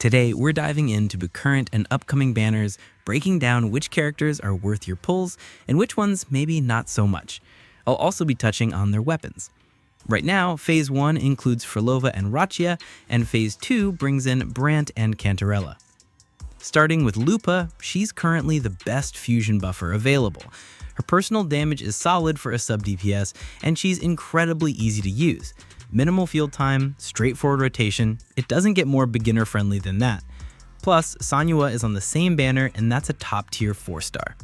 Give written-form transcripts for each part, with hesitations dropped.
Today, we're diving into the current and upcoming banners, breaking down which characters are worth your pulls and which ones maybe not so much. I'll also be touching on their weapons. Right now, Phase 1 includes Phrolova and Roccia, and Phase 2 brings in Brant and Cantarella. Starting with Lupa, she's currently the best fusion buffer available. Her personal damage is solid for a sub-DPS, and she's incredibly easy to use. Minimal field time, straightforward rotation, it doesn't get more beginner-friendly than that. Plus, Sanua is on the same banner, and that's a top-tier 4-star.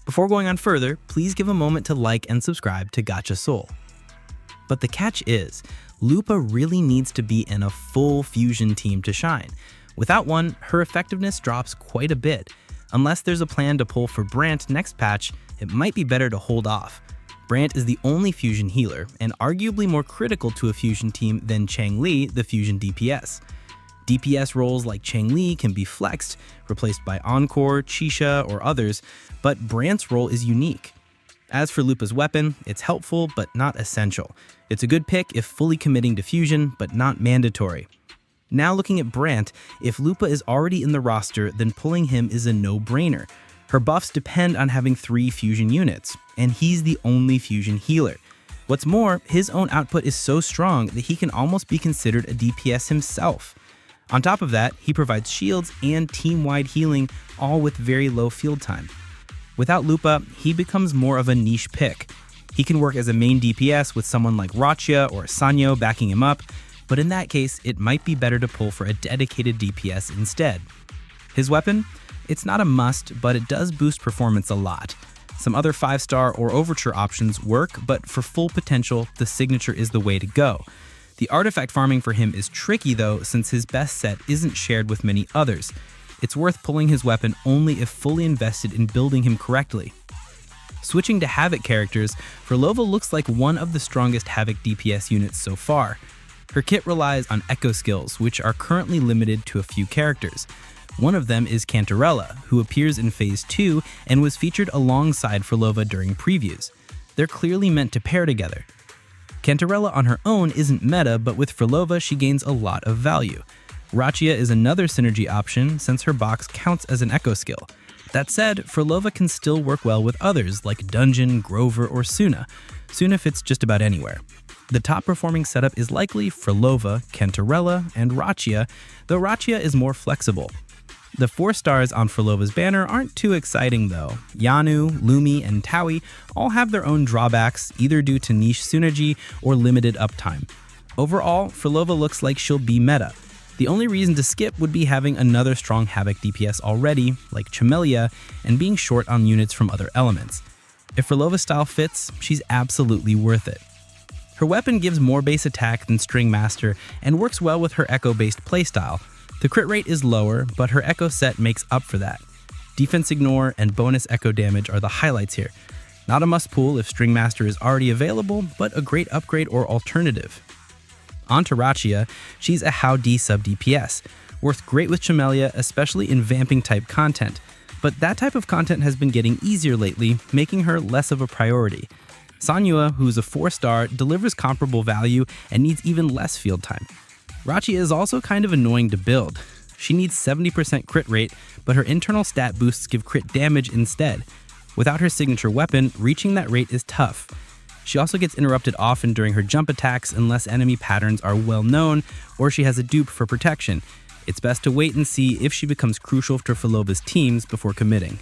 Before going on further, please give a moment to like and subscribe to Gotcha Soul. But the catch is, Lupa really needs to be in a full fusion team to shine. Without one, her effectiveness drops quite a bit. Unless there's a plan to pull for Brant next patch, it might be better to hold off. Brant is the only fusion healer, and arguably more critical to a fusion team than Changli, the fusion DPS. DPS roles like Changli can be flexed, replaced by Encore, Chisha, or others, but Brant's role is unique. As for Lupa's weapon, it's helpful but not essential. It's a good pick if fully committing to fusion, but not mandatory. Now looking at Brant, if Lupa is already in the roster, then pulling him is a no-brainer. Her buffs depend on having 3 fusion units, and he's the only fusion healer. What's more, his own output is so strong that he can almost be considered a DPS himself. On top of that, he provides shields and team-wide healing, all with very low field time. Without Lupa, he becomes more of a niche pick. He can work as a main DPS with someone like Roccia or Sanyo backing him up, but in that case, it might be better to pull for a dedicated DPS instead. His weapon? It's not a must, but it does boost performance a lot. Some other 5-star or Overture options work, but for full potential, the signature is the way to go. The artifact farming for him is tricky though, since his best set isn't shared with many others. It's worth pulling his weapon only if fully invested in building him correctly. Switching to Havoc characters, Phrolova looks like one of the strongest Havoc DPS units so far. Her kit relies on echo skills, which are currently limited to a few characters. One of them is Cantarella, who appears in Phase 2 and was featured alongside Phrolova during previews. They're clearly meant to pair together. Cantarella on her own isn't meta, but with Phrolova she gains a lot of value. Roccia is another synergy option since her box counts as an echo skill. That said, Phrolova can still work well with others like Dungeon, Grover, or Suna. Suna fits just about anywhere. The top performing setup is likely Phrolova, Cantarella, and Roccia, though Roccia is more flexible. The 4 stars on Phrolova's banner aren't too exciting though. Yanu, Lumi, and Taui all have their own drawbacks, either due to niche synergy or limited uptime. Overall, Phrolova looks like she'll be meta. The only reason to skip would be having another strong Havoc DPS already, like Chamelia, and being short on units from other elements. If Phrolova's style fits, she's absolutely worth it. Her weapon gives more base attack than String Master and works well with her echo-based playstyle. The crit rate is lower, but her echo set makes up for that. Defense ignore and bonus echo damage are the highlights here. Not a must pull if String Master is already available, but a great upgrade or alternative. On to Roccia, she's a How D sub DPS, worth great with Chamelia, especially in vamping type content. But that type of content has been getting easier lately, making her less of a priority. Sanua, who's a 4-star, delivers comparable value and needs even less field time. Roccia is also kind of annoying to build. She needs 70% crit rate, but her internal stat boosts give crit damage instead. Without her signature weapon, reaching that rate is tough. She also gets interrupted often during her jump attacks unless enemy patterns are well known or she has a dupe for protection. It's best to wait and see if she becomes crucial to Phrolova's teams before committing.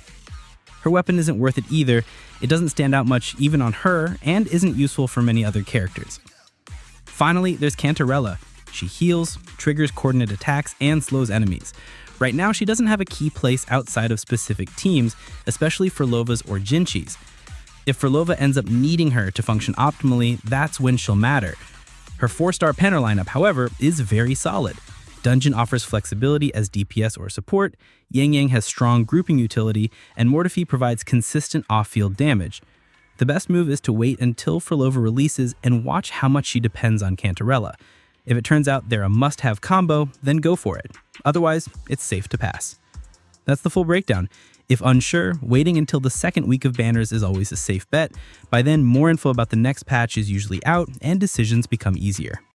Her weapon isn't worth it either. It doesn't stand out much even on her and isn't useful for many other characters. Finally, there's Cantarella. She heals, triggers coordinate attacks, and slows enemies. Right now, she doesn't have a key place outside of specific teams, especially Phrolova's or Jinchi's. If Phrolova ends up needing her to function optimally, that's when she'll matter. Her 4-star Penner lineup, however, is very solid. Dungeon offers flexibility as DPS or support, Yang Yang has strong grouping utility, and Mortefi provides consistent off-field damage. The best move is to wait until Phrolova releases and watch how much she depends on Cantarella. If it turns out they're a must-have combo, then go for it. Otherwise, it's safe to pass. That's the full breakdown. If unsure, waiting until the second week of banners is always a safe bet. By then, more info about the next patch is usually out and decisions become easier.